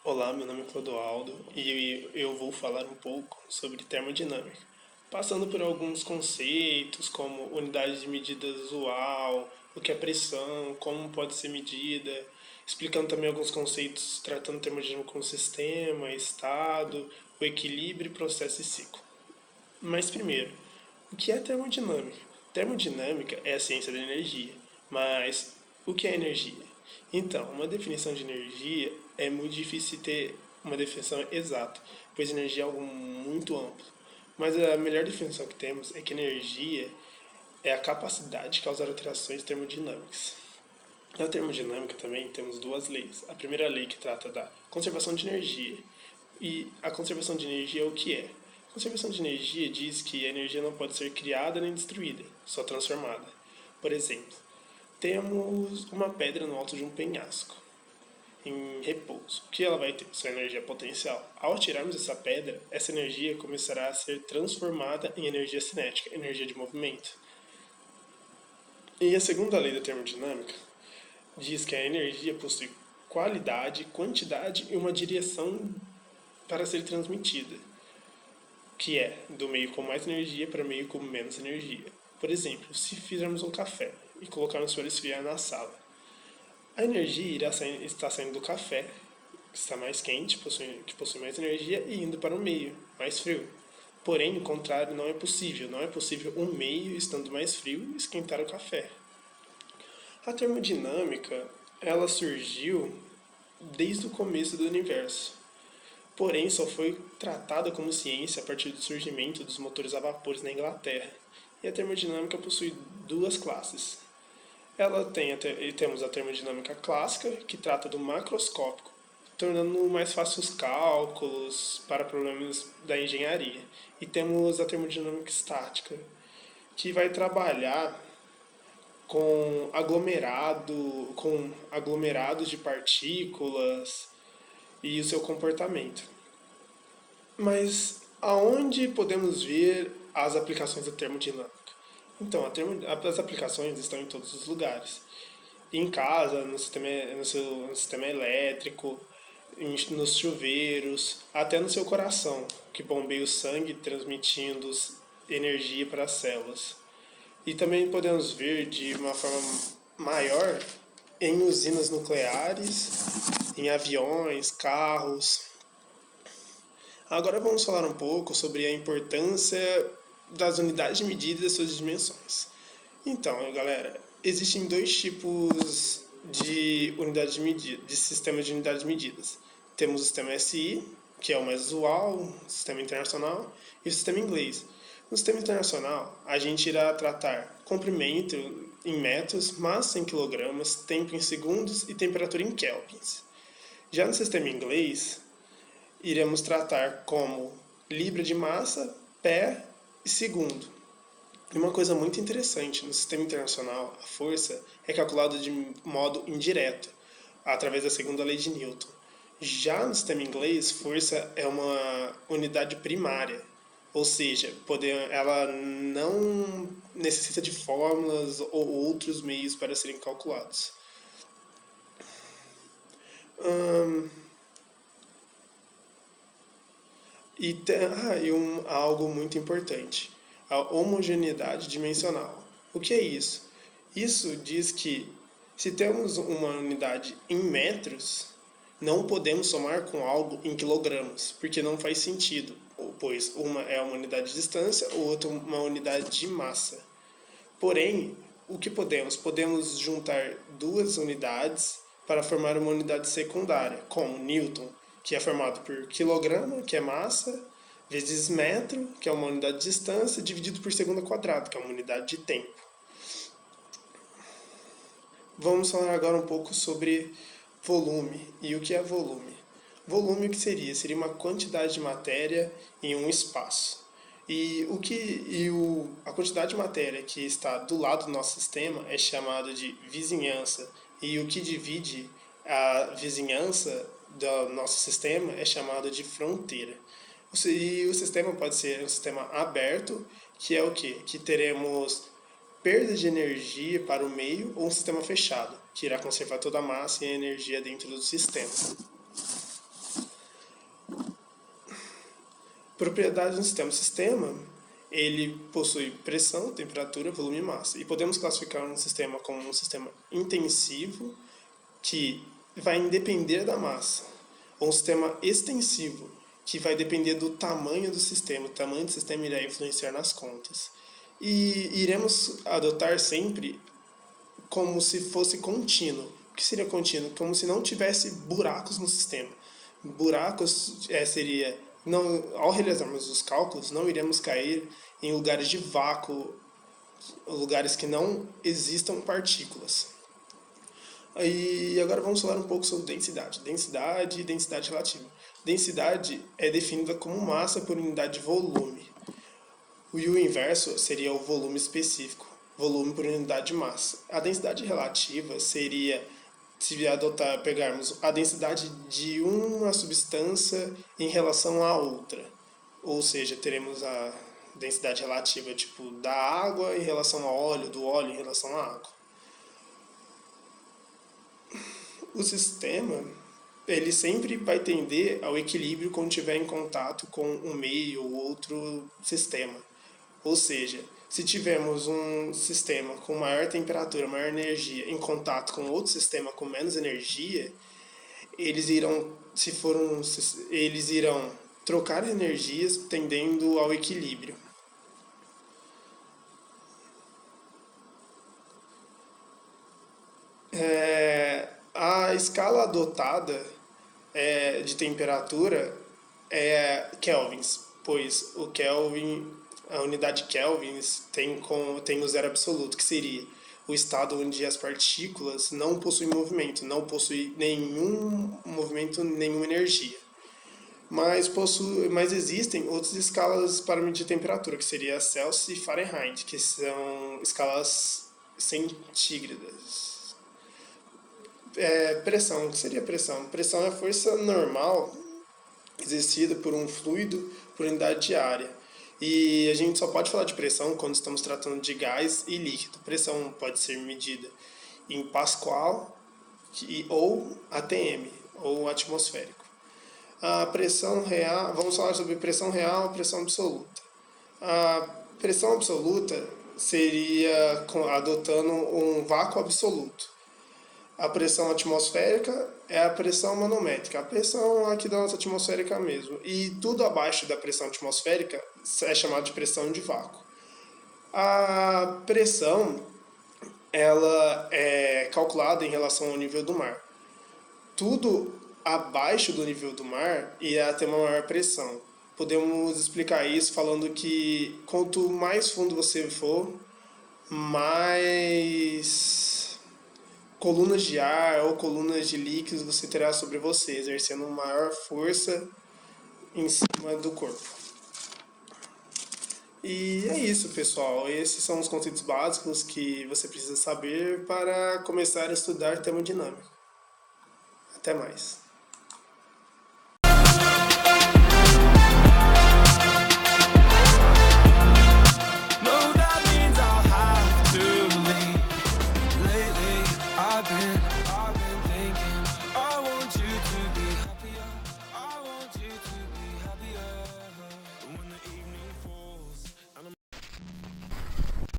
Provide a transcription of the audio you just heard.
Olá, meu nome é Clodoaldo e eu vou falar um pouco sobre termodinâmica, passando por alguns conceitos como unidade de medida usual, o que é pressão, como pode ser medida, explicando também alguns conceitos tratando termodinâmica como sistema, estado, o equilíbrio, processo e ciclo. Mas primeiro, o que é termodinâmica? Termodinâmica é a ciência da energia, mas o que é energia? Então, uma definição de energia é muito difícil ter uma definição exata, pois energia é algo muito amplo. Mas a melhor definição que temos é que energia é a capacidade de causar alterações termodinâmicas. Na termodinâmica também temos duas leis. A primeira lei que trata da conservação de energia. E a conservação de energia é o que é? A conservação de energia diz que a energia não pode ser criada nem destruída, só transformada. Por exemplo, temos uma pedra no alto de um penhasco, em repouso. O que ela vai ter? Sua energia potencial. Ao tirarmos essa pedra, essa energia começará a ser transformada em energia cinética, energia de movimento. E a segunda lei da termodinâmica diz que a energia possui qualidade, quantidade e uma direção para ser transmitida, que é do meio com mais energia para meio com menos energia. Por exemplo, se fizermos um café e colocarmos para esfriar na sala, a energia irá estar saindo do café, que está mais quente, que possui mais energia, e indo para o meio, mais frio. Porém, o contrário não é possível. Não é possível um meio, estando mais frio, esquentar o café. A termodinâmica, ela surgiu desde o começo do universo. Porém, só foi tratada como ciência a partir do surgimento dos motores a vapores na Inglaterra. E a termodinâmica possui duas classes. Temos a termodinâmica clássica, que trata do macroscópico, tornando mais fácil os cálculos para problemas da engenharia. E temos a termodinâmica estática, que vai trabalhar com aglomerados de partículas e o seu comportamento. Mas aonde podemos ver as aplicações da termodinâmica? Então, as aplicações estão em todos os lugares. Em casa, no sistema elétrico, nos chuveiros, até no seu coração, que bombeia o sangue transmitindo energia para as células. E também podemos ver de uma forma maior em usinas nucleares, em aviões, carros. Agora vamos falar um pouco sobre a importância das unidades de medida e suas dimensões. Então, galera, existem dois tipos de unidades de medida, de sistemas de unidades de medidas. Temos o sistema SI, que é o mais usual, o sistema internacional, e o sistema inglês. No sistema internacional, a gente irá tratar comprimento em metros, massa em quilogramas, tempo em segundos e temperatura em kelvins. Já no sistema inglês, iremos tratar como libra de massa, pé e segundo. E uma coisa muito interessante, no sistema internacional, a força é calculada de modo indireto, através da segunda lei de Newton. Já no sistema inglês, força é uma unidade primária, ou seja, ela não necessita de fórmulas ou outros meios para serem calculados. Algo muito importante, a homogeneidade dimensional. O que é isso? Isso diz que se temos uma unidade em metros, não podemos somar com algo em quilogramas, porque não faz sentido, pois uma é uma unidade de distância, outra uma unidade de massa. Porém, o que podemos? Podemos juntar duas unidades para formar uma unidade secundária, como Newton, que é formado por quilograma, que é massa, vezes metro, que é uma unidade de distância, dividido por segundo ao quadrado, que é uma unidade de tempo. Vamos falar agora um pouco sobre volume. E o que é volume? Volume o que seria? Seria uma quantidade de matéria em um espaço. A quantidade de matéria que está do lado do nosso sistema é chamada de vizinhança. E o que divide a vizinhança do nosso sistema é chamado de fronteira. E o sistema pode ser um sistema aberto, que é o quê? Que teremos perda de energia para o meio, ou um sistema fechado, que irá conservar toda a massa e a energia dentro do sistema. Propriedades do sistema. O sistema, ele possui pressão, temperatura, volume e massa. E podemos classificar um sistema como um sistema intensivo, que vai depender da massa, ou um sistema extensivo, que vai depender do tamanho do sistema. O tamanho do sistema irá influenciar nas contas. E iremos adotar sempre como se fosse contínuo. O que seria contínuo? Como se não tivesse buracos no sistema. Buracos seria, não, ao realizarmos os cálculos, não iremos cair em lugares de vácuo, lugares que não existam partículas. E agora vamos falar um pouco sobre densidade. Densidade e densidade relativa. Densidade é definida como massa por unidade de volume. E o inverso seria o volume específico, volume por unidade de massa. A densidade relativa seria, se pegarmos a densidade de uma substância em relação à outra. Ou seja, teremos a densidade relativa tipo da água em relação ao óleo, do óleo em relação à água. O sistema, ele sempre vai tender ao equilíbrio quando estiver em contato com um meio ou outro sistema. Ou seja, se tivermos um sistema com maior temperatura, maior energia, em contato com outro sistema com menos energia, eles irão trocar energias tendendo ao equilíbrio. A escala adotada de temperatura é kelvins, pois o Kelvin, a unidade kelvins tem o zero absoluto, que seria o estado onde as partículas não possuem movimento, não possuem nenhum movimento, nenhuma energia. Mas existem outras escalas para medir temperatura, que seria Celsius e Fahrenheit, que são escalas centígradas. Pressão, o que seria pressão? Pressão é a força normal exercida por um fluido por unidade de área. E a gente só pode falar de pressão quando estamos tratando de gás e líquido. Pressão pode ser medida em Pascal ou ATM, ou atmosférico. A pressão real, vamos falar sobre pressão real e pressão absoluta. A pressão absoluta seria adotando um vácuo absoluto. A pressão atmosférica é a pressão manométrica, a pressão aqui da nossa atmosférica mesmo. E tudo abaixo da pressão atmosférica é chamado de pressão de vácuo. A pressão, ela é calculada em relação ao nível do mar. Tudo abaixo do nível do mar irá ter uma maior pressão. Podemos explicar isso falando que quanto mais fundo você for, mais colunas de ar ou colunas de líquidos você terá sobre você, exercendo maior força em cima do corpo. E é isso, pessoal. Esses são os conceitos básicos que você precisa saber para começar a estudar termodinâmica. Até mais.